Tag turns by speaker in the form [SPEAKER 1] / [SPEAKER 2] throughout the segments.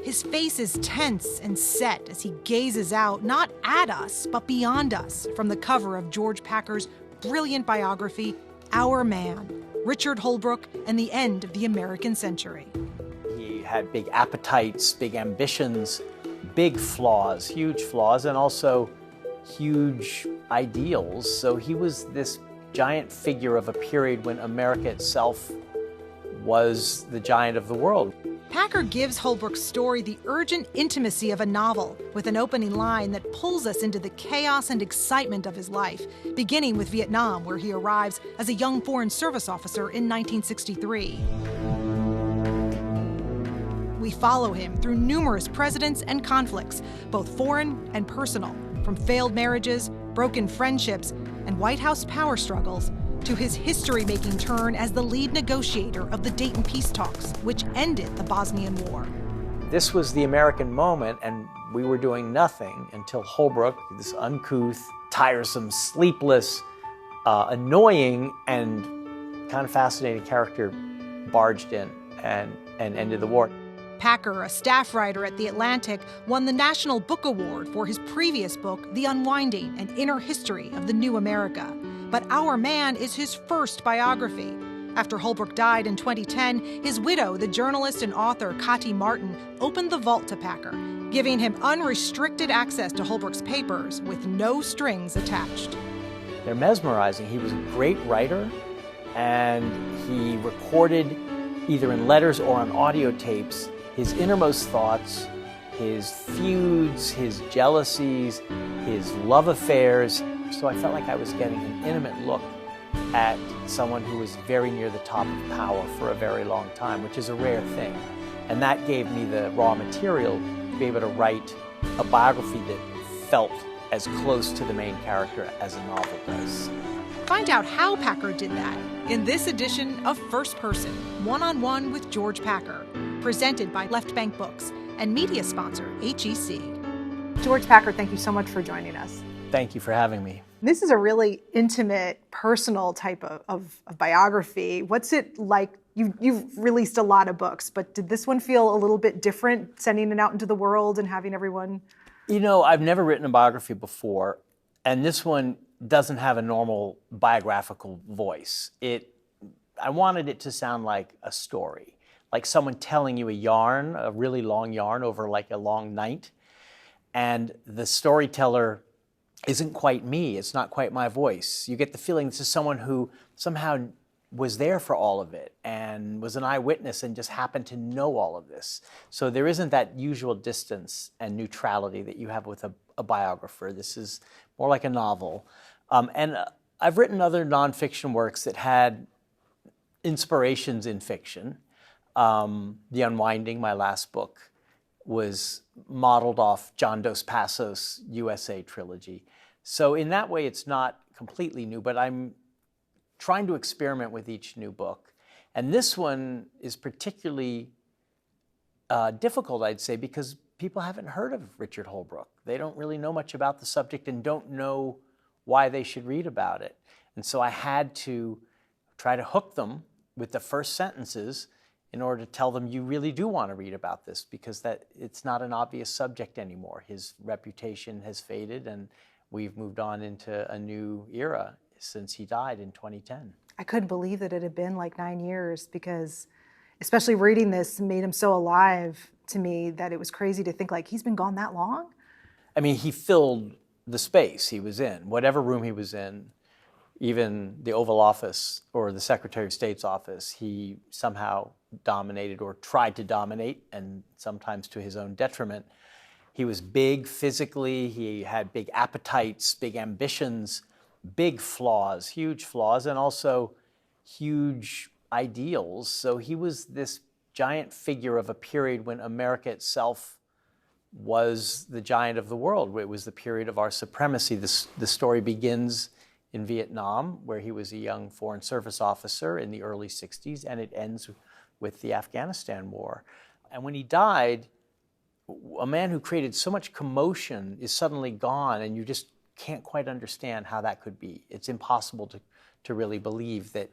[SPEAKER 1] His face is tense and set as he gazes out, not at us, but beyond us, from the cover of George Packer's brilliant biography, Our Man, Richard Holbrooke and the End of the American Century.
[SPEAKER 2] He had big appetites, big ambitions, big flaws, huge flaws, and also huge ideals. So he was this giant figure of a period when America itself was the giant of the world.
[SPEAKER 1] Packer gives Holbrooke's story the urgent intimacy of a novel, with an opening line that pulls us into the chaos and excitement of his life, beginning with Vietnam, where he arrives as a young Foreign Service officer in 1963. We follow him through numerous presidents and conflicts, both foreign and personal, from failed marriages, broken friendships, and White House power struggles, to his history-making turn as the lead negotiator of the Dayton Peace talks, which ended the Bosnian War.
[SPEAKER 2] This was the American moment, and we were doing nothing until Holbrooke, this uncouth, tiresome, sleepless, annoying, and kind of fascinating character, barged in and ended the war.
[SPEAKER 1] Packer, a staff writer at The Atlantic, won the National Book Award for his previous book, The Unwinding, An Inner History of the New America. But Our Man is his first biography. After Holbrooke died in 2010, his widow, the journalist and author Kati Martin, opened the vault to Packer, giving him unrestricted access to Holbrooke's papers with no strings attached.
[SPEAKER 2] They're mesmerizing. He was a great writer, and he recorded either in letters or on audio tapes his innermost thoughts, his feuds, his jealousies, his love affairs. So I felt like I was getting an intimate look at someone who was very near the top of power for a very long time, which is a rare thing. And that gave me the raw material to be able to write a biography that felt as close to the main character as a novel does.
[SPEAKER 1] Find out how Packer did that in this edition of First Person, One-on-One with George Packer, presented by Left Bank Books and media sponsor HEC. George Packer, thank you so much for joining us.
[SPEAKER 2] Thank you for having me.
[SPEAKER 1] This is a really intimate, personal type of biography. What's it like? You've released a lot of books, but did this one feel a little bit different, sending it out into the world and having everyone?
[SPEAKER 2] You know, I've never written a biography before, and this one doesn't have a normal biographical voice. I wanted it to sound like a story, like someone telling you a yarn, a really long yarn over like a long night, and the storyteller isn't quite me. It's not quite my voice. You get the feeling this is someone who somehow was there for all of it and was an eyewitness and just happened to know all of this. So there isn't that usual distance and neutrality that you have with a biographer. This is more like a novel. And I've written other nonfiction works that had inspirations in fiction. The Unwinding, my last book, was modeled off John Dos Passos' USA trilogy. So in that way, it's not completely new, but I'm trying to experiment with each new book. And this one is particularly difficult, I'd say, because people haven't heard of Richard Holbrooke. They don't really know much about the subject and don't know why they should read about it. And so I had to try to hook them with the first sentences in order to tell them you really do want to read about this, because it's not an obvious subject anymore. His reputation has faded and we've moved on into a new era since he died in 2010.
[SPEAKER 1] I couldn't believe that it had been like 9 years, because especially reading this made him so alive to me that it was crazy to think like he's been gone that long.
[SPEAKER 2] I mean, he filled the space he was in, whatever room he was in, even the Oval Office or the Secretary of State's office, he somehow dominated or tried to dominate, and sometimes to his own detriment. He was big physically, he had big appetites, big ambitions, big flaws, huge flaws, and also huge ideals. So he was this giant figure of a period when America itself was the giant of the world. It was the period of our supremacy. The story begins in Vietnam, where he was a young Foreign Service officer in the early 60s, and it ends with the Afghanistan war. And when he died, a man who created so much commotion is suddenly gone, and you just can't quite understand how that could be. It's impossible to really believe that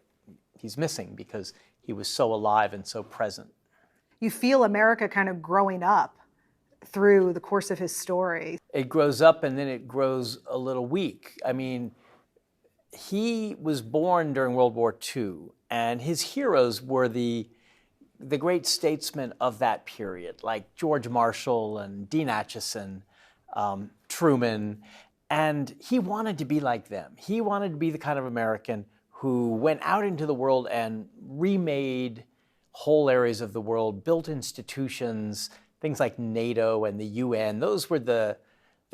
[SPEAKER 2] he's missing, because he was so alive and so present.
[SPEAKER 1] You feel America kind of growing up through the course of his story.
[SPEAKER 2] It grows up and then it grows a little weak. I mean, he was born during World War II, and his heroes were the great statesmen of that period, like George Marshall and Dean Acheson, Truman, and he wanted to be like them. He wanted to be the kind of American who went out into the world and remade whole areas of the world, built institutions, things like NATO and the UN. Those were the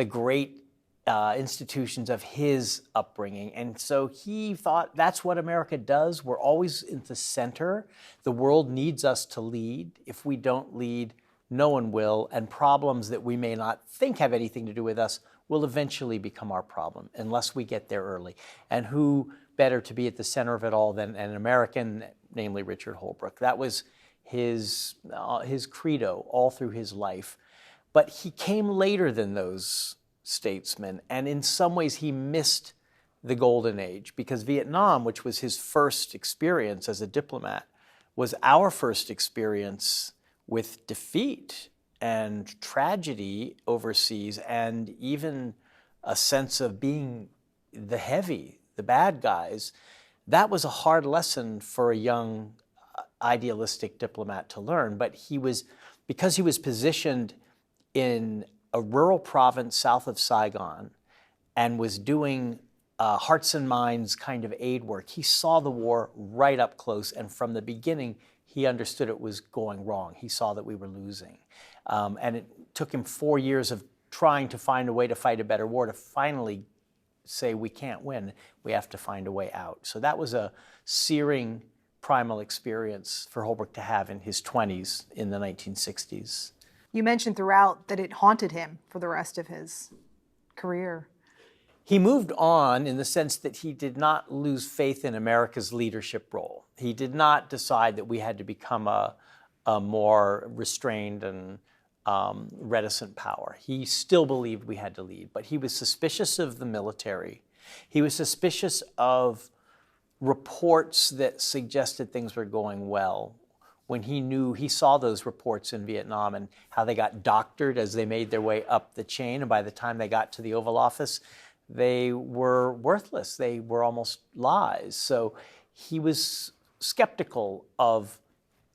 [SPEAKER 2] great institutions of his upbringing. And so he thought that's what America does. We're always in the center. The world needs us to lead. If we don't lead, no one will. And problems that we may not think have anything to do with us will eventually become our problem unless we get there early. And who better to be at the center of it all than an American, namely Richard Holbrooke. That was his credo all through his life. But he came later than those statesmen, and in some ways he missed the golden age, because Vietnam, which was his first experience as a diplomat, was our first experience with defeat and tragedy overseas, and even a sense of being the bad guys. That was a hard lesson for a young, idealistic diplomat to learn, but because he was positioned in a rural province south of Saigon and was doing hearts and minds kind of aid work, he saw the war right up close, and from the beginning he understood it was going wrong. He saw that we were losing. And it took him 4 years of trying to find a way to fight a better war to finally say, we can't win, we have to find a way out. So that was a searing primal experience for Holbrooke to have in his 20s in the 1960s.
[SPEAKER 1] You mentioned throughout that it haunted him for the rest of his career.
[SPEAKER 2] He moved on in the sense that he did not lose faith in America's leadership role. He did not decide that we had to become a more restrained and reticent power. He still believed we had to lead, but he was suspicious of the military. He was suspicious of reports that suggested things were going well, when he saw those reports in Vietnam and how they got doctored as they made their way up the chain, and by the time they got to the Oval Office, they were worthless. They were almost lies. So he was skeptical of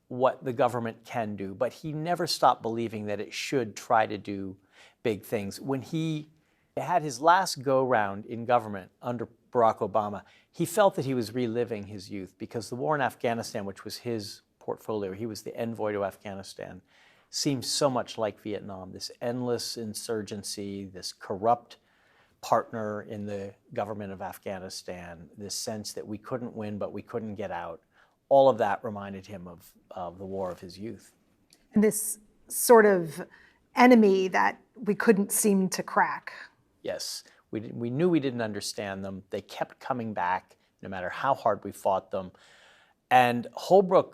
[SPEAKER 2] what the government can do, but he never stopped believing that it should try to do big things. When he had his last go-round in government under Barack Obama, he felt that he was reliving his youth, because the war in Afghanistan, which was his portfolio, he was the envoy to Afghanistan, seemed so much like Vietnam, this endless insurgency, this corrupt partner in the government of Afghanistan, this sense that we couldn't win but we couldn't get out. All of that reminded him of the war of his youth.
[SPEAKER 1] And this sort of enemy that we couldn't seem to crack.
[SPEAKER 2] Yes, we knew we didn't understand them. They kept coming back no matter how hard we fought them. And Holbrooke,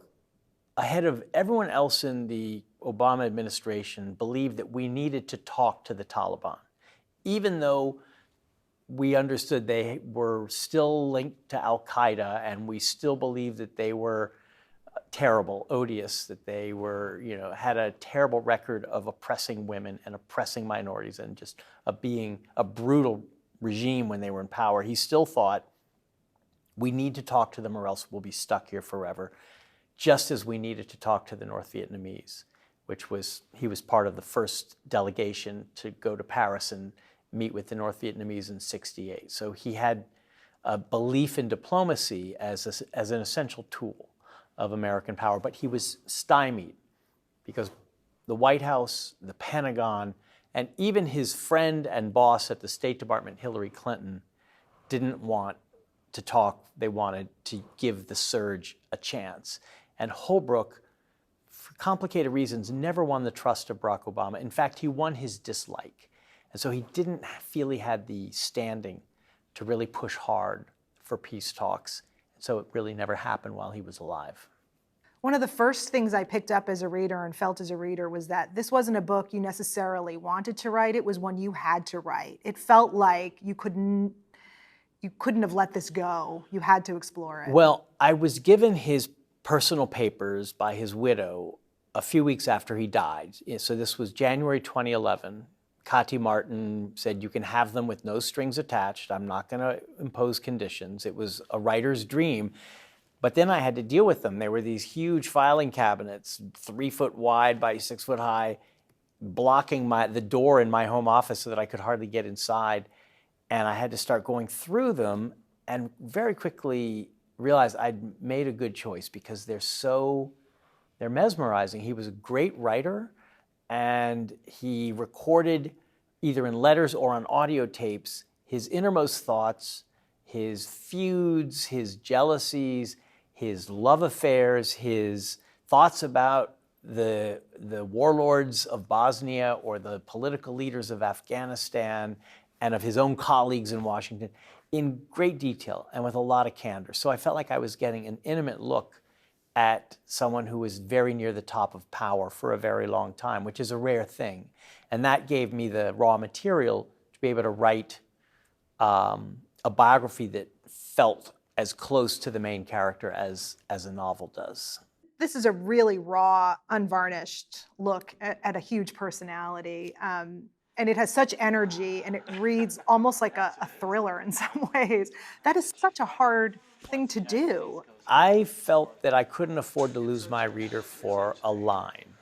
[SPEAKER 2] ahead of everyone else in the Obama administration, believed that we needed to talk to the Taliban, even though we understood they were still linked to al-Qaeda, and we still believed that they were terrible, odious, that they were, had a terrible record of oppressing women and oppressing minorities and just being a brutal regime when they were in power. He still thought, we need to talk to them or else we'll be stuck here forever. Just as we needed to talk to the North Vietnamese, he was part of the first delegation to go to Paris and meet with the North Vietnamese in '68. So he had a belief in diplomacy as an essential tool of American power, but he was stymied because the White House, the Pentagon, and even his friend and boss at the State Department, Hillary Clinton, didn't want to talk. They wanted to give the surge a chance. And Holbrooke, for complicated reasons, never won the trust of Barack Obama. In fact, he won his dislike. And so he didn't feel he had the standing to really push hard for peace talks. And so it really never happened while he was alive.
[SPEAKER 1] One of the first things I picked up as a reader and felt as a reader was that this wasn't a book you necessarily wanted to write. It was one you had to write. It felt like you couldn't have let this go. You had to explore it.
[SPEAKER 2] Well, I was given his personal papers by his widow a few weeks after he died. So this was January 2011. Kati Martin said, you can have them with no strings attached. I'm not going to impose conditions. It was a writer's dream. But then I had to deal with them. There were these huge filing cabinets, 3 foot wide by 6 foot high, blocking the door in my home office so that I could hardly get inside. And I had to start going through them and very quickly realized I'd made a good choice because they're mesmerizing. He was a great writer, and he recorded either in letters or on audio tapes his innermost thoughts, his feuds, his jealousies, his love affairs, his thoughts about the warlords of Bosnia or the political leaders of Afghanistan and of his own colleagues in Washington in great detail and with a lot of candor. So I felt like I was getting an intimate look at someone who was very near the top of power for a very long time, which is a rare thing. And that gave me the raw material to be able to write a biography that felt as close to the main character as a novel does.
[SPEAKER 1] This is a really raw, unvarnished look at a huge personality. And it has such energy, and it reads almost like a thriller in some ways. That is such a hard thing to do.
[SPEAKER 2] I felt that I couldn't afford to lose my reader for a line.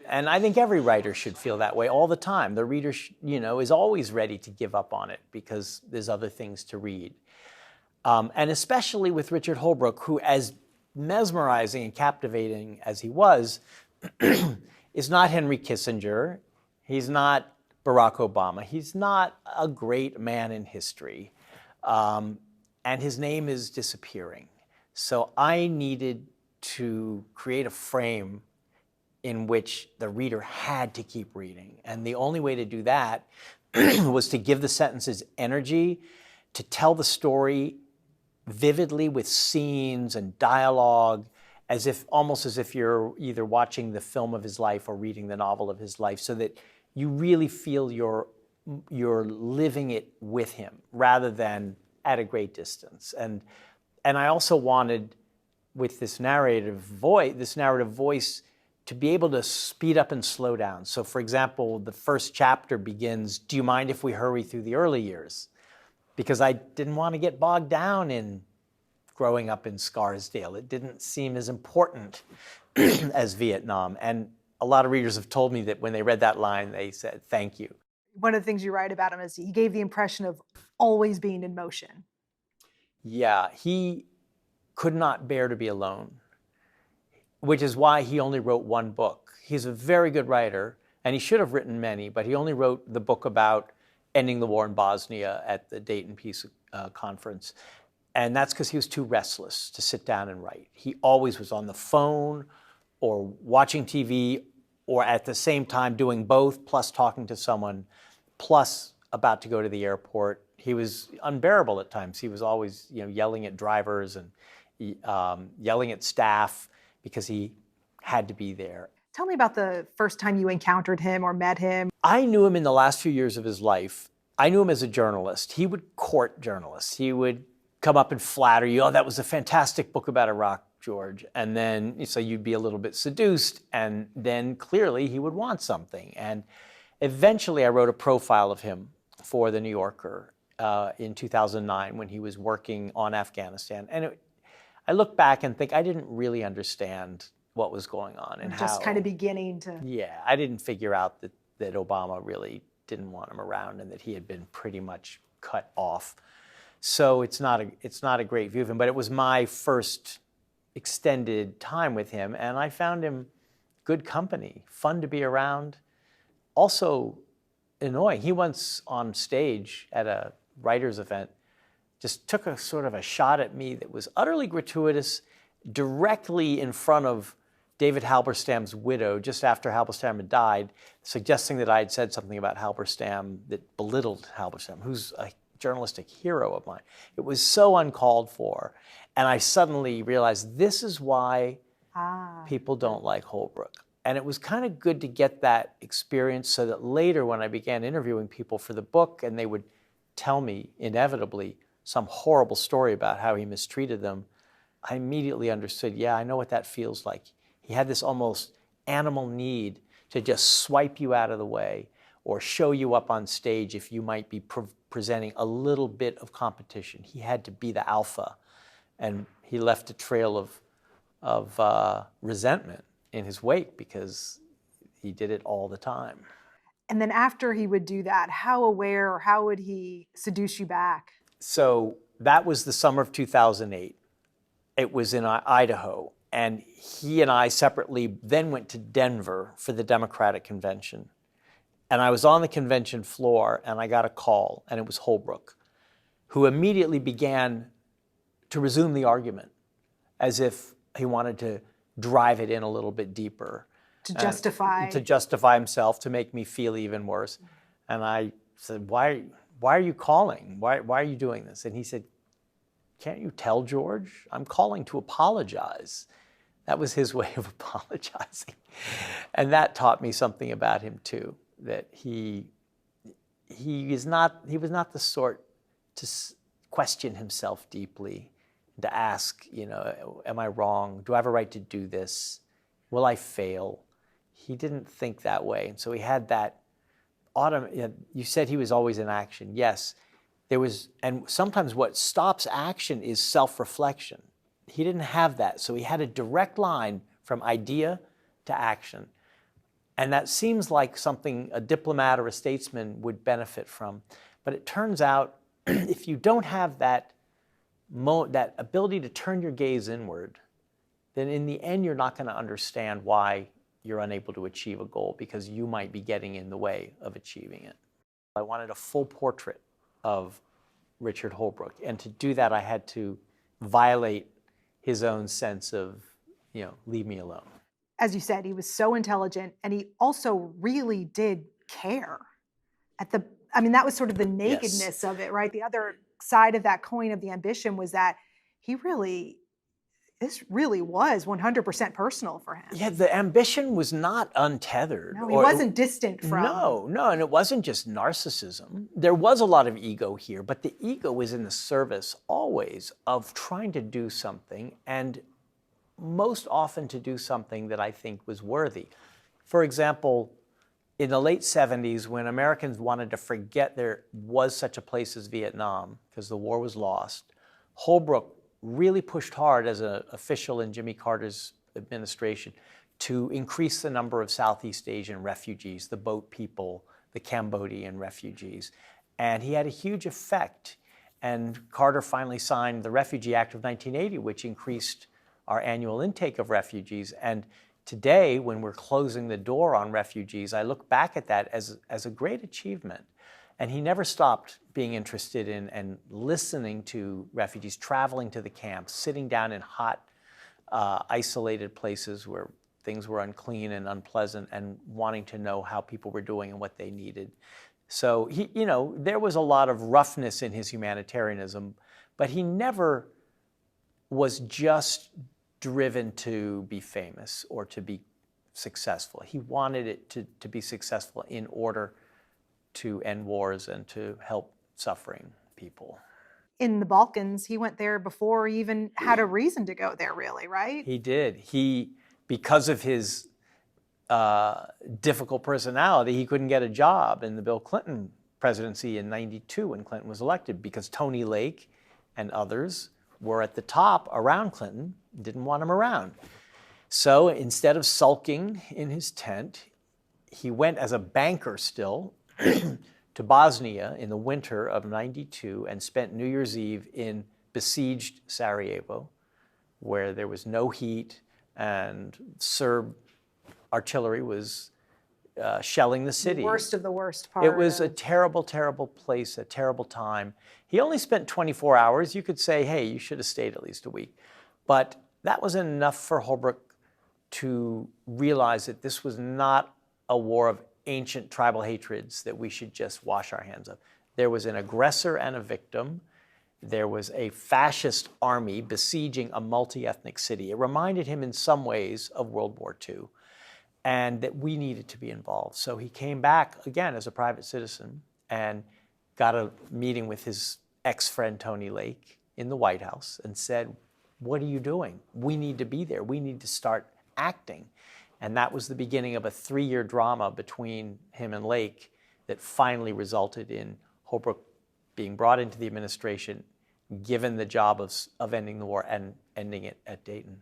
[SPEAKER 2] And I think every writer should feel that way all the time. The reader, is always ready to give up on it because there's other things to read. And especially with Richard Holbrooke, who, as mesmerizing and captivating as he was, is not Henry Kissinger. He's not Barack Obama. He's not a great man in history. And his name is disappearing. So I needed to create a frame in which the reader had to keep reading. And the only way to do that was to give the sentences energy, to tell the story vividly with scenes and dialogue, almost as if you're either watching the film of his life or reading the novel of his life, so that you really feel you're living it with him rather than at a great distance. And I also wanted, with this narrative voice, to be able to speed up and slow down. So, for example, the first chapter begins, "Do you mind if we hurry through the early years?" Because I didn't want to get bogged down in growing up in Scarsdale. It didn't seem as important as Vietnam. And a lot of readers have told me that when they read that line, they said, "Thank you."
[SPEAKER 1] One of the things you write about him is he gave the impression of always being in motion.
[SPEAKER 2] Yeah, he could not bear to be alone, which is why he only wrote one book. He's a very good writer, and he should have written many, but he only wrote the book about ending the war in Bosnia at the Dayton Peace Conference. And that's because he was too restless to sit down and write. He always was on the phone or watching TV or at the same time doing both, plus talking to someone, plus about to go to the airport. He was unbearable at times. He was always, yelling at drivers and yelling at staff because he had to be there.
[SPEAKER 1] Tell me about the first time you encountered him or met him.
[SPEAKER 2] I knew him in the last few years of his life. I knew him as a journalist. He would court journalists. He would come up and flatter you. "Oh, that was a fantastic book about Iraq, George." And then, so you'd be a little bit seduced, and then clearly he would want something. And eventually I wrote a profile of him for The New Yorker in 2009 when he was working on Afghanistan. And I look back and think I didn't really understand what was going on and
[SPEAKER 1] just kind of beginning to.
[SPEAKER 2] Yeah, I didn't figure out that Obama really didn't want him around and that he had been pretty much cut off. So it's not a great view of him, but it was my first extended time with him, and I found him good company, fun to be around, also annoying. He once on stage at a writer's event just took a sort of a shot at me that was utterly gratuitous, directly in front of David Halberstam's widow, just after Halberstam had died, suggesting that I had said something about Halberstam that belittled Halberstam, who's a journalistic hero of mine. It was so uncalled for. And I suddenly realized this is why people don't like Holbrooke. And it was kind of good to get that experience so that later when I began interviewing people for the book and they would tell me inevitably some horrible story about how he mistreated them, I immediately understood, yeah, I know what that feels like. He had this almost animal need to just swipe you out of the way or show you up on stage if you might be presenting a little bit of competition. He had to be the alpha, and he left a trail of resentment in his wake because he did it all the time.
[SPEAKER 1] And then after he would do that, how aware or how would he seduce you back?
[SPEAKER 2] So that was the summer of 2008. It was in Idaho. And he and I separately then went to Denver for the Democratic Convention. And I was on the convention floor and I got a call, and it was Holbrooke, who immediately began to resume the argument as if he wanted to drive it in a little bit deeper.
[SPEAKER 1] To justify
[SPEAKER 2] himself, to make me feel even worse. And I said, why are you calling? Why are you doing this? And he said, can't you tell, George? I'm calling to apologize. That was his way of apologizing. And that taught me something about him too, that he was not the sort to question himself deeply, to ask, am I wrong? Do I have a right to do this? Will I fail? He didn't think that way. And so he had that you said he was always in action. Yes, there was, and sometimes what stops action is self-reflection. He didn't have that. So he had a direct line from idea to action. And that seems like something a diplomat or a statesman would benefit from. But it turns out if you don't have that ability to turn your gaze inward, then in the end you're not going to understand why you're unable to achieve a goal, because you might be getting in the way of achieving it. I wanted a full portrait of Richard Holbrooke, and to do that I had to violate his own sense of, leave me alone.
[SPEAKER 1] As you said, he was so intelligent, and he also really did care. That was sort of the nakedness of it, right? The other side of that coin of the ambition was that this really was 100% personal for him.
[SPEAKER 2] Yeah, the ambition was not untethered.
[SPEAKER 1] No, he wasn't distant from.
[SPEAKER 2] No, and it wasn't just narcissism. There was a lot of ego here, but the ego was in the service always of trying to do something, and most often to do something that I think was worthy. For example, in the late 70s, when Americans wanted to forget there was such a place as Vietnam because the war was lost, Holbrooke really pushed hard as an official in Jimmy Carter's administration to increase the number of Southeast Asian refugees, the boat people, the Cambodian refugees. And he had a huge effect. And Carter finally signed the Refugee Act of 1980, which increased our annual intake of refugees. And today, when we're closing the door on refugees, I look back at that as a great achievement. And he never stopped being interested in and listening to refugees, traveling to the camps, sitting down in hot, isolated places where things were unclean and unpleasant, and wanting to know how people were doing and what they needed. So there was a lot of roughness in his humanitarianism, but he never was just driven to be famous or to be successful. He wanted it to be successful in order to end wars and to help suffering people.
[SPEAKER 1] In the Balkans, he went there before he even had a reason to go there, really, right?
[SPEAKER 2] He did. Because of his difficult personality, he couldn't get a job in the Bill Clinton presidency in '92 when Clinton was elected, because Tony Lake and others were at the top around Clinton, didn't want him around. So instead of sulking in his tent, he went as a banker still to Bosnia in the winter of '92 and spent New Year's Eve in besieged Sarajevo, where there was no heat and Serb artillery was shelling the city.
[SPEAKER 1] The worst of the worst part.
[SPEAKER 2] It was a terrible, terrible place, a terrible time. He only spent 24 hours. You could say, hey, you should have stayed at least a week. But that was enough for Holbrooke to realize that this was not a war of ancient tribal hatreds that we should just wash our hands of. There was an aggressor and a victim. There was a fascist army besieging a multi-ethnic city. It reminded him in some ways of World War II, and that we needed to be involved. So he came back again as a private citizen and got a meeting with his ex-friend Tony Lake in the White House and said, what are you doing? We need to be there. We need to start acting. And that was the beginning of a 3-year drama between him and Lake that finally resulted in Holbrooke being brought into the administration, given the job of ending the war and ending it at Dayton.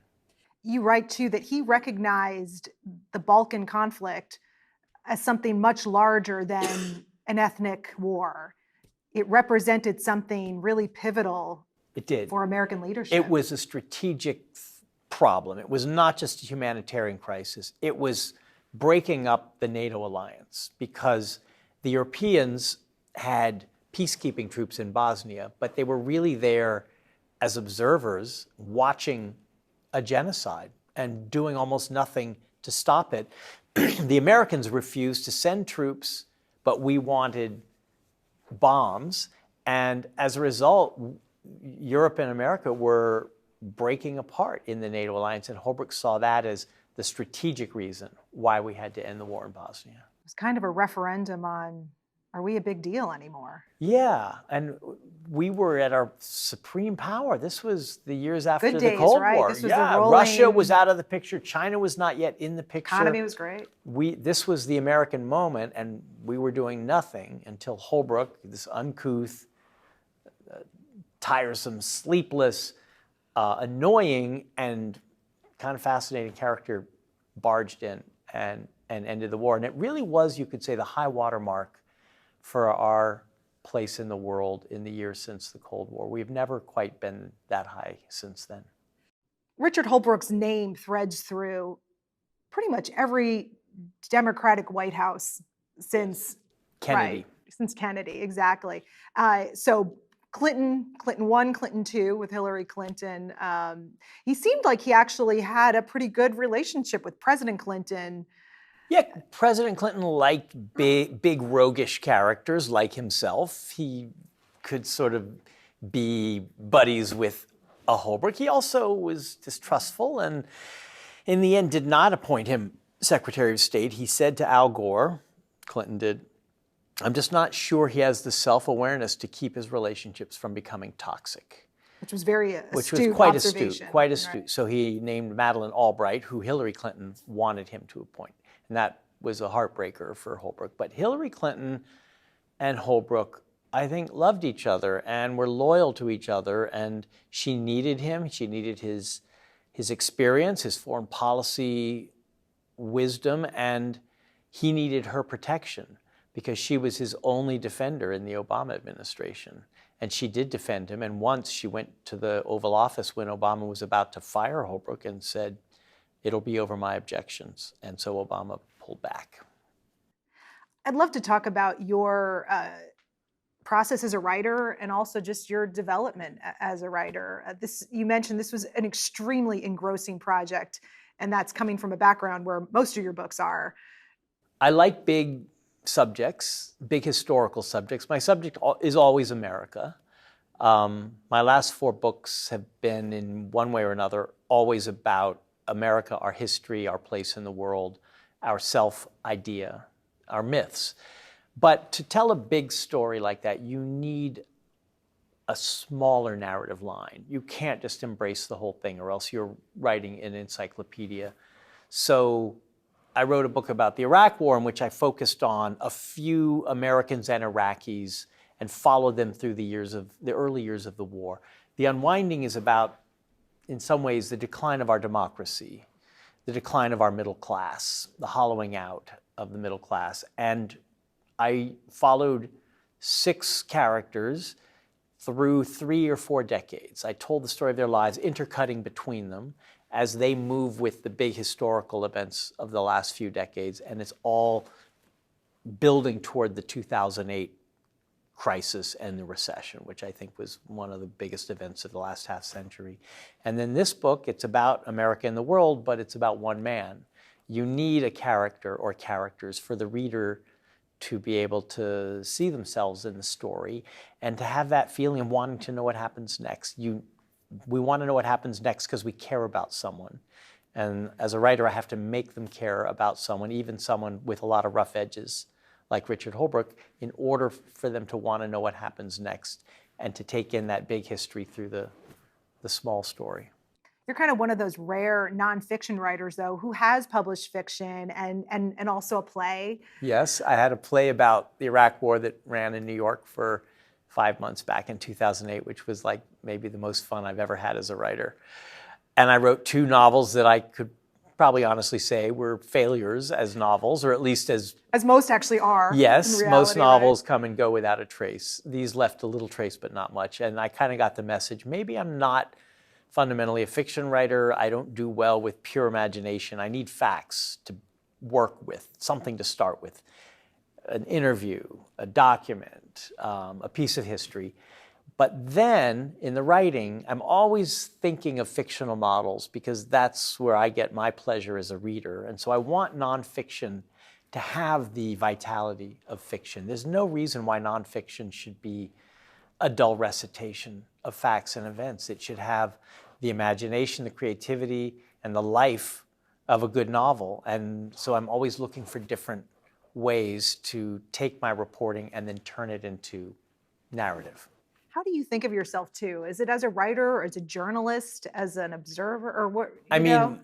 [SPEAKER 1] You write, too, that he recognized the Balkan conflict as something much larger than an ethnic war. It represented something really pivotal.
[SPEAKER 2] It did.
[SPEAKER 1] For American leadership.
[SPEAKER 2] It was a strategic problem. It was not just a humanitarian crisis. It was breaking up the NATO alliance because the Europeans had peacekeeping troops in Bosnia, but they were really there as observers watching a genocide and doing almost nothing to stop it. The Americans refused to send troops, but we wanted bombs. And as a result, Europe and America were breaking apart in the NATO alliance, and Holbrooke saw that as the strategic reason why we had to end the war in Bosnia.
[SPEAKER 1] It was kind of a referendum on, are we a big deal anymore?
[SPEAKER 2] Yeah, and we were at our supreme power. This was the years after
[SPEAKER 1] Good
[SPEAKER 2] the
[SPEAKER 1] days,
[SPEAKER 2] Cold
[SPEAKER 1] right?
[SPEAKER 2] War.
[SPEAKER 1] This was
[SPEAKER 2] yeah,
[SPEAKER 1] the rolling...
[SPEAKER 2] Russia was out of the picture. China was not yet in the picture.
[SPEAKER 1] Economy was great.
[SPEAKER 2] This was the American moment, and we were doing nothing until Holbrooke, this uncouth, tiresome, sleepless, annoying, and kind of fascinating character barged in and ended the war. And it really was, you could say, the high water mark for our place in the world in the years since the Cold War. We've never quite been that high since then.
[SPEAKER 1] Richard Holbrooke's name threads through pretty much every Democratic White House since
[SPEAKER 2] Kennedy.
[SPEAKER 1] Right, since Kennedy, exactly. So Clinton 1, Clinton 2 with Hillary Clinton. He seemed like he actually had a pretty good relationship with President Clinton.
[SPEAKER 2] Yeah, President Clinton liked big roguish characters like himself. He could sort of be buddies with a Holbrooke. He also was distrustful and in the end did not appoint him Secretary of State. He said to Al Gore, Clinton did, "I'm just not sure he has the self-awareness to keep his relationships from becoming toxic."
[SPEAKER 1] Which was very astute.
[SPEAKER 2] Which was quite
[SPEAKER 1] observation.
[SPEAKER 2] astute, quite astute.
[SPEAKER 1] Right.
[SPEAKER 2] So he named Madeleine Albright, who Hillary Clinton wanted him to appoint. And that was a heartbreaker for Holbrooke. But Hillary Clinton and Holbrooke, I think, loved each other and were loyal to each other. And she needed him. She needed his experience, his foreign policy wisdom, and he needed her protection because she was his only defender in the Obama administration. And she did defend him. And once she went to the Oval Office when Obama was about to fire Holbrooke and said, "It'll be over my objections." And so Obama pulled back.
[SPEAKER 1] I'd love to talk about your process as a writer and also just your development as a writer. You mentioned this was an extremely engrossing project, and that's coming from a background where most of your books are.
[SPEAKER 2] I like big subjects, big historical subjects. My subject is always America. My last 4 books have been, in one way or another, always about America, our history, our place in the world, our self-idea, our myths. But to tell a big story like that, you need a smaller narrative line. You can't just embrace the whole thing, or else you're writing an encyclopedia. So I wrote a book about the Iraq War in which I focused on a few Americans and Iraqis and followed them through the early years of the war. The Unwinding is about, in some ways, the decline of our democracy, the decline of our middle class, the hollowing out of the middle class. And I followed 6 characters through 3 or 4 decades. I told the story of their lives, intercutting between them as they move with the big historical events of the last few decades. And it's all building toward the 2008 crisis and the recession, which I think was one of the biggest events of the last half century. And then this book, it's about America and the world, but it's about one man. You need a character or characters for the reader to be able to see themselves in the story and to have that feeling of wanting to know what happens next. We want to know what happens next because we care about someone. And as a writer, I have to make them care about someone, even someone with a lot of rough edges, like Richard Holbrooke, in order for them to want to know what happens next and to take in that big history through the small story.
[SPEAKER 1] You're kind of one of those rare nonfiction writers, though, who has published fiction and also a play.
[SPEAKER 2] Yes, I had a play about the Iraq War that ran in New York for 5 months back in 2008, which was like maybe the most fun I've ever had as a writer. And I wrote 2 novels that I could probably honestly say were failures as novels, or at least as
[SPEAKER 1] most actually are.
[SPEAKER 2] Yes,
[SPEAKER 1] in reality,
[SPEAKER 2] most novels
[SPEAKER 1] right?
[SPEAKER 2] come and go without a trace. These left a little trace, but not much. And I kind of got the message, maybe I'm not fundamentally a fiction writer. I don't do well with pure imagination. I need facts to work with, something to start with. An interview, a document, a piece of history. But then in the writing, I'm always thinking of fictional models because that's where I get my pleasure as a reader. And so I want nonfiction to have the vitality of fiction. There's no reason why nonfiction should be a dull recitation of facts and events. It should have the imagination, the creativity, and the life of a good novel. And so I'm always looking for different ways to take my reporting and then turn it into narrative.
[SPEAKER 1] How do you think of yourself, too? Is it as a writer, or as a journalist, as an observer, or what?
[SPEAKER 2] I mean,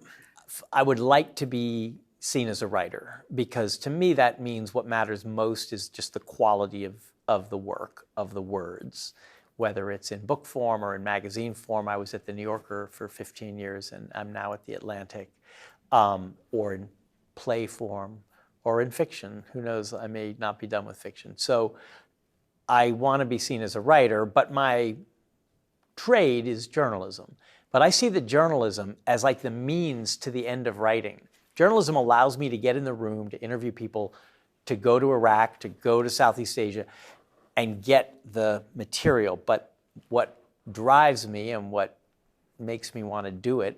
[SPEAKER 2] I would like to be seen as a writer, because to me that means what matters most is just the quality of the work, of the words, whether it's in book form or in magazine form. I was at the New Yorker for 15 years, and I'm now at the Atlantic, or in play form, or in fiction. Who knows, I may not be done with fiction. So I want to be seen as a writer, but my trade is journalism. But I see the journalism as like the means to the end of writing. Journalism allows me to get in the room, to interview people, to go to Iraq, to go to Southeast Asia, and get the material. But what drives me and what makes me want to do it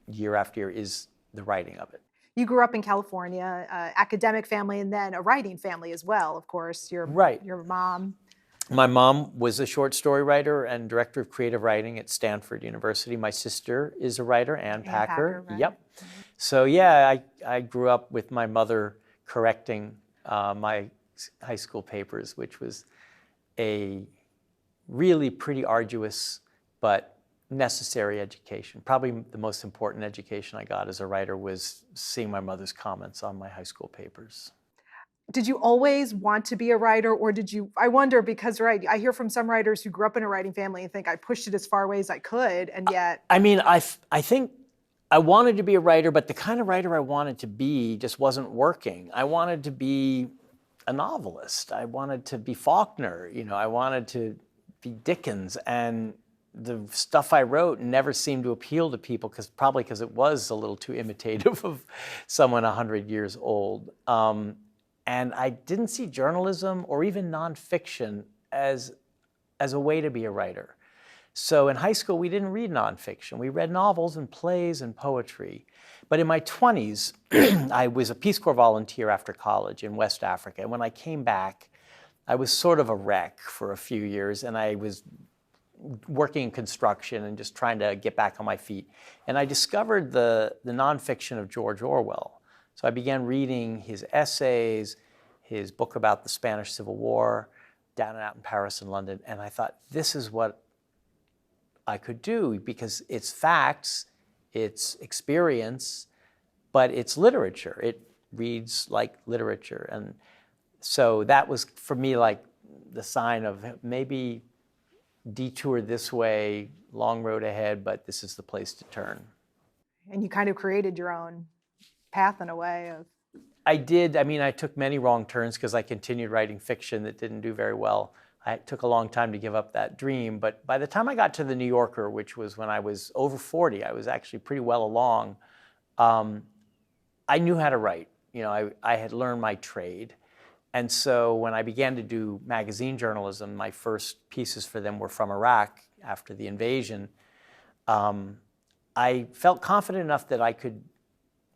[SPEAKER 2] year after year is the writing of it.
[SPEAKER 1] You grew up in California, academic family, and then a writing family as well, of course. Your mom.
[SPEAKER 2] My mom was a short story writer and director of creative writing at Stanford University. My sister is a writer, Ann Packer.
[SPEAKER 1] Right?
[SPEAKER 2] Yep. Mm-hmm. So yeah, I grew up with my mother correcting my high school papers, which was a really pretty arduous but necessary education. Probably the most important education I got as a writer was seeing my mother's comments on my high school papers.
[SPEAKER 1] Did you always want to be a writer, or did you, I wonder, because I hear from some writers who grew up in a writing family and think I pushed it as far away as I could, and yet...
[SPEAKER 2] I mean, I think I wanted to be a writer, but the kind of writer I wanted to be just wasn't working. I wanted to be a novelist. I wanted to be Faulkner. I wanted to be Dickens, and the stuff I wrote never seemed to appeal to people, probably because it was a little too imitative of someone 100 years old. And I didn't see journalism or even nonfiction as a way to be a writer. So in high school, we didn't read nonfiction. We read novels and plays and poetry. But in my 20s, I was a Peace Corps volunteer after college in West Africa. And when I came back, I was sort of a wreck for a few years, and I was working in construction and just trying to get back on my feet. And I discovered the nonfiction of George Orwell. So I began reading his essays, his book about the Spanish Civil War, Down and Out in Paris and London, and I thought, this is what I could do, because it's facts, it's experience, but it's literature. It reads like literature. And so that was, for me, like the sign of maybe detour this way, long road ahead, but this is the place to turn.
[SPEAKER 1] And you kind of created your own path in a way of...
[SPEAKER 2] I did. I mean, I took many wrong turns because I continued writing fiction that didn't do very well. It took a long time to give up that dream, but by the time I got to the New Yorker, which was when I was over 40, I was actually pretty well along, I knew how to write. I had learned my trade. And so when I began to do magazine journalism, my first pieces for them were from Iraq after the invasion. I felt confident enough that I could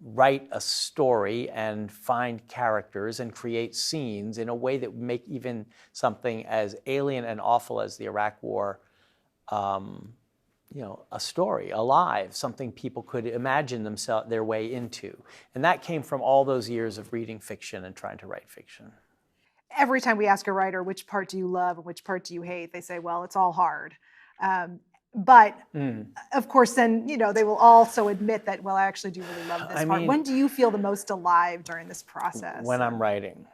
[SPEAKER 2] write a story and find characters and create scenes in a way that would make even something as alien and awful as the Iraq War, a story, alive, something people could imagine their way into. And that came from all those years of reading fiction and trying to write fiction.
[SPEAKER 1] Every time we ask a writer, which part do you love and which part do you hate, they say, well, it's all hard. But of course, then, they will also admit that, well, I actually do really love this part. When do you feel the most alive during this process?
[SPEAKER 2] When I'm writing.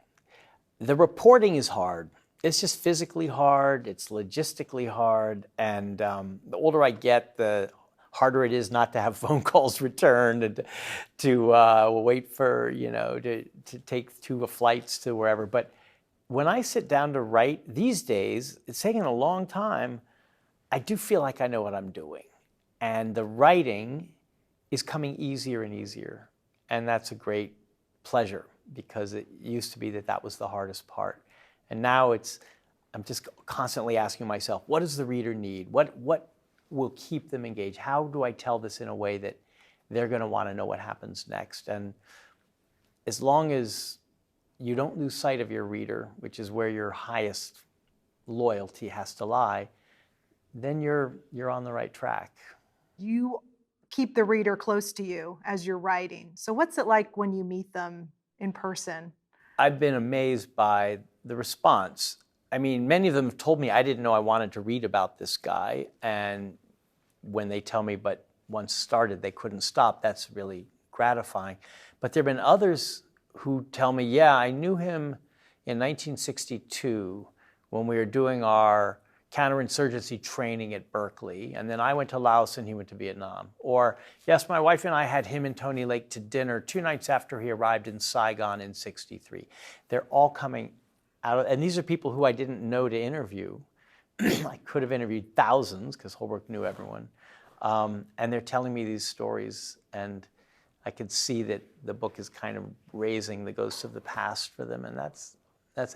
[SPEAKER 2] The reporting is hard. It's just physically hard. It's logistically hard. And the older I get, the harder it is not to have phone calls returned and to wait for, to take 2 flights to wherever. But when I sit down to write these days, it's taking a long time. I do feel like I know what I'm doing. And the writing is coming easier and easier. And that's a great pleasure, because it used to be that was the hardest part. And now I'm just constantly asking myself, what does the reader need? What will keep them engaged? How do I tell this in a way that they're going to want to know what happens next? And as long as you don't lose sight of your reader, which is where your highest loyalty has to lie, then you're on the right track.
[SPEAKER 1] You keep the reader close to you as you're writing. So what's it like when you meet them in person?
[SPEAKER 2] I've been amazed by the response. I mean, many of them have told me, I didn't know I wanted to read about this guy. And when they tell me, but once started, they couldn't stop, that's really gratifying. But there have been others who tell me, yeah, I knew him in 1962 when we were doing our counterinsurgency training at Berkeley, and then I went to Laos and he went to Vietnam. Or, yes, my wife and I had him and Tony Lake to dinner 2 nights after he arrived in Saigon in '63. They're all coming out of, and these are people who I didn't know to interview. I could have interviewed thousands, because Holbrooke knew everyone. And they're telling me these stories, and I could see that the book is kind of raising the ghosts of the past for them, and that's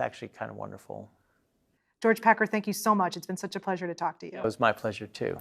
[SPEAKER 2] actually kind of wonderful.
[SPEAKER 1] George Packer, thank you so much. It's been such a pleasure to talk to you.
[SPEAKER 2] It was my pleasure, too.